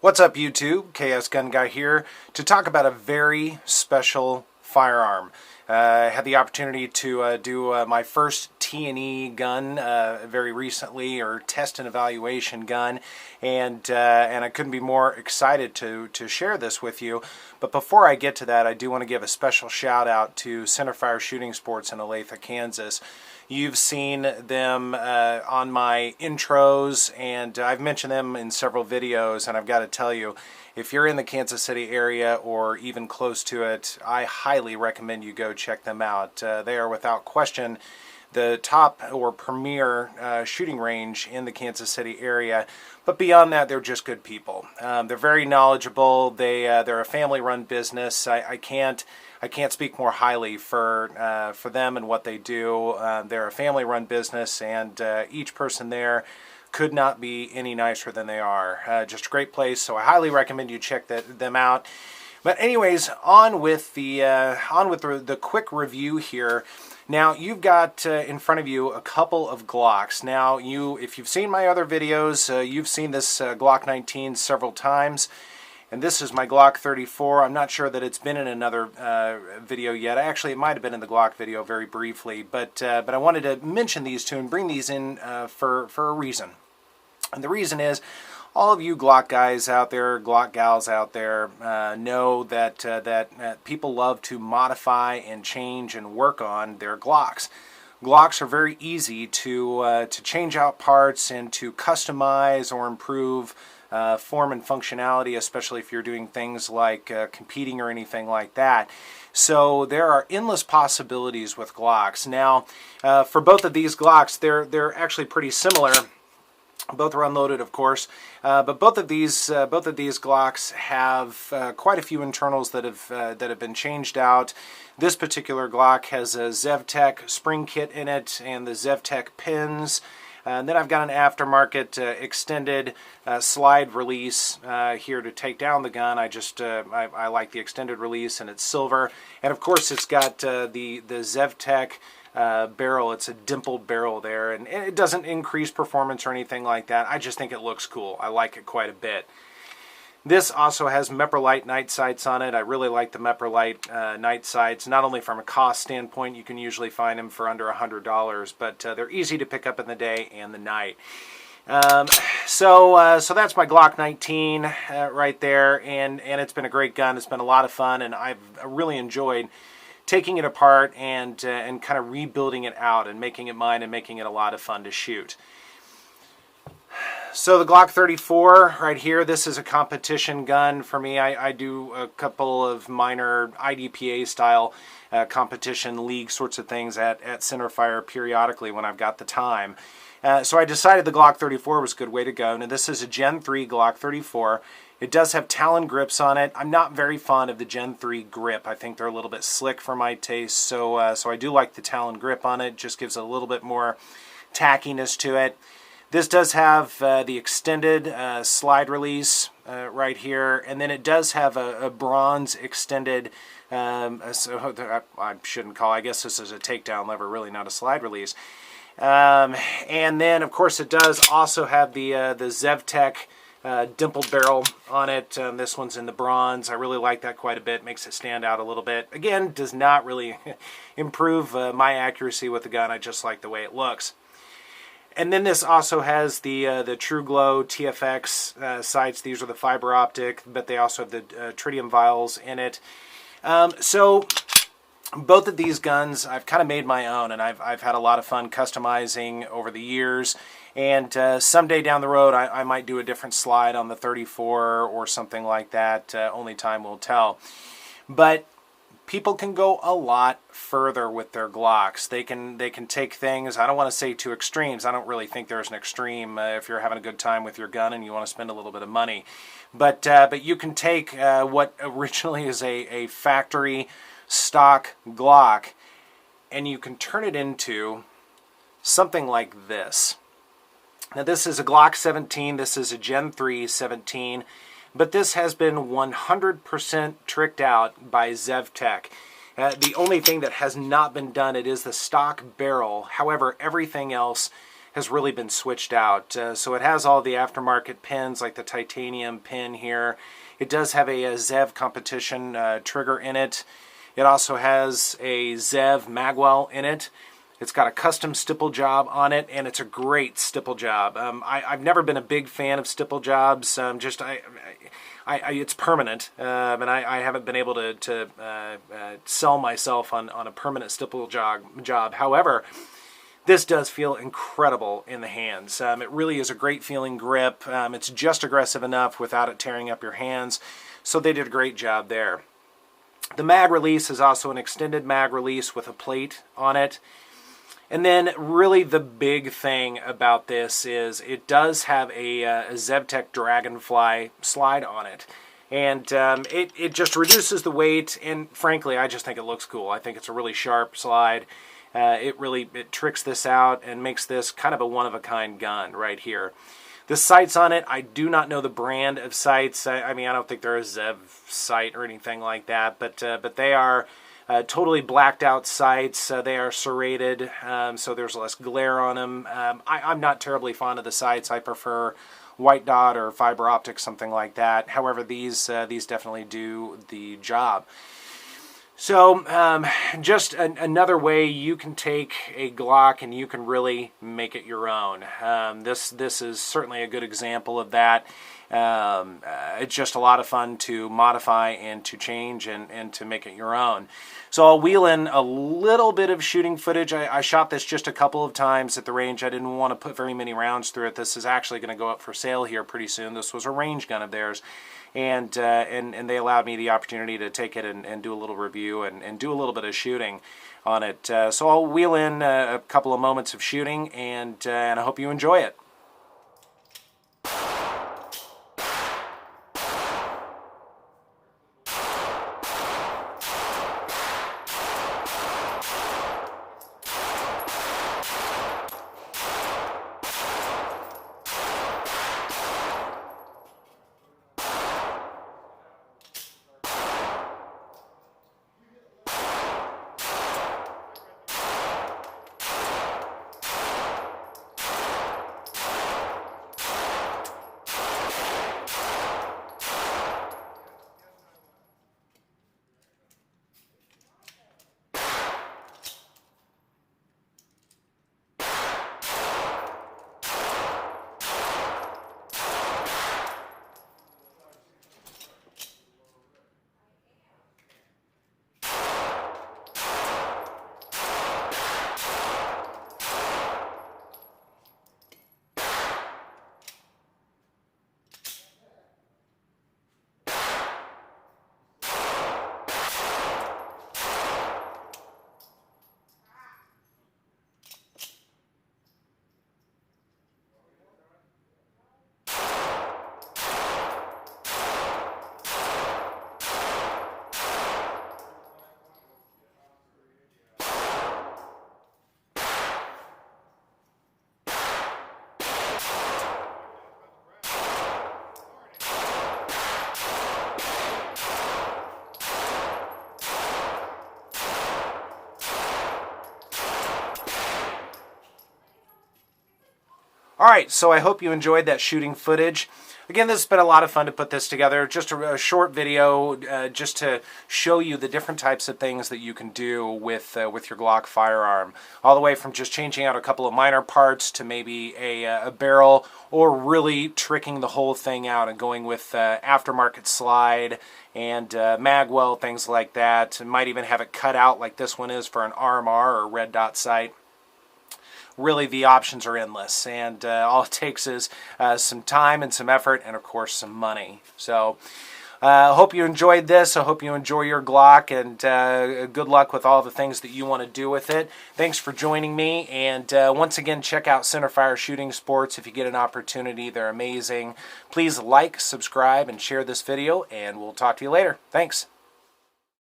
What's up, YouTube? KS Gun Guy here to talk about a very special firearm. I had the opportunity to do my first T&E gun very recently, or test and evaluation gun, and I couldn't be more excited to share this with you. But before I get to that, I do want to give a special shout out to Centerfire Shooting Sports in Olathe, Kansas. You've seen them on my intros, and I've mentioned them in several videos, and I've got to tell you, if you're in the Kansas City area or even close to it, I highly recommend you go check them out. They are without question the top or premier shooting range in the Kansas City area. But beyond that, they're just good people. They're very knowledgeable. They're a family-run business. I can't speak more highly for them and what they do. They're a family-run business, and each person there could not be any nicer than they are. Just a great place, so I highly recommend you check them out. But anyways, on with the quick review here. Now, you've got in front of you a couple of Glocks. Now, if you've seen my other videos, you've seen this Glock 19 several times. And this is my Glock 34. I'm not sure that it's been in another video yet. Actually, it might have been in the Glock video very briefly. But I wanted to mention these two and bring these in for a reason. And the reason is, all of you Glock guys out there, Glock gals out there, know that people love to modify and change and work on their Glocks. Glocks are very easy to change out parts and to customize or improve form and functionality, especially if you're doing things like competing or anything like that. So there are endless possibilities with Glocks. Now, for both of these Glocks, they're actually pretty similar. Both are unloaded, of course, but both of these Glocks have quite a few internals that have been changed out. This particular Glock has a ZevTech spring kit in it and the ZevTech pins. And then I've got an aftermarket extended slide release here to take down the gun. I like the extended release, and it's silver. And of course, it's got the ZevTech barrel. It's a dimpled barrel there, and it doesn't increase performance or anything like that. I just think it looks cool. I like it quite a bit. This also has Meprolite night sights on it. I really like the Meprolite night sights, not only from a cost standpoint. You can usually find them for under $100, but they're easy to pick up in the day and the night. So that's my Glock 19 right there, and it's been a great gun. It's been a lot of fun, and I've really enjoyed taking it apart and kind of rebuilding it out and making it mine and making it a lot of fun to shoot. So the Glock 34 right here, this is a competition gun for me. I do a couple of minor IDPA style competition league sorts of things at Centerfire periodically when I've got the time. So I decided the Glock 34 was a good way to go. Now this is a Gen 3 Glock 34. It does have Talon grips on it. I'm not very fond of the Gen 3 grip. I think they're a little bit slick for my taste. So I do like the Talon grip on it. Just gives a little bit more tackiness to it. This does have the extended slide release right here, and then it does have a bronze extended, so I shouldn't call, I guess this is a takedown lever, really not a slide release. And then, of course, it does also have the ZevTech dimpled barrel on it. This one's in the bronze. I really like that quite a bit. Makes it stand out a little bit. Again, does not really improve my accuracy with the gun. I just like the way it looks. And then this also has the TrueGlow TFX sights. These are the fiber optic, but they also have the tritium vials in it. So both of these guns I've kind of made my own, and I've had a lot of fun customizing over the years. And someday down the road, I might do a different slide on the 34 or something like that. Only time will tell. But people can go a lot further with their Glocks. They can take things, I don't want to say to extremes. I don't really think there's an extreme if you're having a good time with your gun and you want to spend a little bit of money. But you can take what originally is a factory stock Glock, and you can turn it into something like this. Now this is a Glock 17. This is a Gen 3 17. But this has been 100% tricked out by ZevTech. The only thing that has not been done, it is the stock barrel. However, everything else has really been switched out. So it has all the aftermarket pins, like the titanium pin here. It does have a ZEV competition trigger in it. It also has a ZEV magwell in it. It's got a custom stipple job on it, and it's a great stipple job. I've never been a big fan of stipple jobs. It's permanent, and I haven't been able to sell myself on a permanent stipple job. However, this does feel incredible in the hands. It really is a great feeling grip. It's just aggressive enough without it tearing up your hands, so they did a great job there. The mag release is also an extended mag release with a plate on it. And then really the big thing about this is it does have a ZevTech Dragonfly slide on it. And it just reduces the weight, and frankly, I just think it looks cool. I think it's a really sharp slide. It tricks this out and makes this kind of a one-of-a-kind gun right here. The sights on it, I do not know the brand of sights. I mean, I don't think they're a Zev sight or anything like that, but they are totally blacked out sights. They are serrated, so there's less glare on them. I'm not terribly fond of the sights. I prefer white dot or fiber optic, something like that. However, these definitely do the job. So just another way you can take a Glock and you can really make it your own. This is certainly a good example of that. It's just a lot of fun to modify and to change and to make it your own. So I'll wheel in a little bit of shooting footage. I shot this just a couple of times at the range. I didn't want to put very many rounds through it. This is actually going to go up for sale here pretty soon. This was a range gun of theirs. And they allowed me the opportunity to take it and do a little review and do a little bit of shooting on it. So I'll wheel in a couple of moments of shooting, and I hope you enjoy it. Alright, so I hope you enjoyed that shooting footage. Again, this has been a lot of fun to put this together. Just a short video just to show you the different types of things that you can do with your Glock firearm. All the way from just changing out a couple of minor parts to maybe a barrel, or really tricking the whole thing out and going with aftermarket slide and magwell, things like that. And might even have it cut out like this one is for an RMR or red dot sight. Really, the options are endless, and all it takes is some time and some effort and, of course, some money. So I hope you enjoyed this. I hope you enjoy your Glock, and good luck with all the things that you want to do with it. Thanks for joining me, and once again, check out Centerfire Shooting Sports if you get an opportunity. They're amazing. Please like, subscribe, and share this video, and we'll talk to you later. Thanks.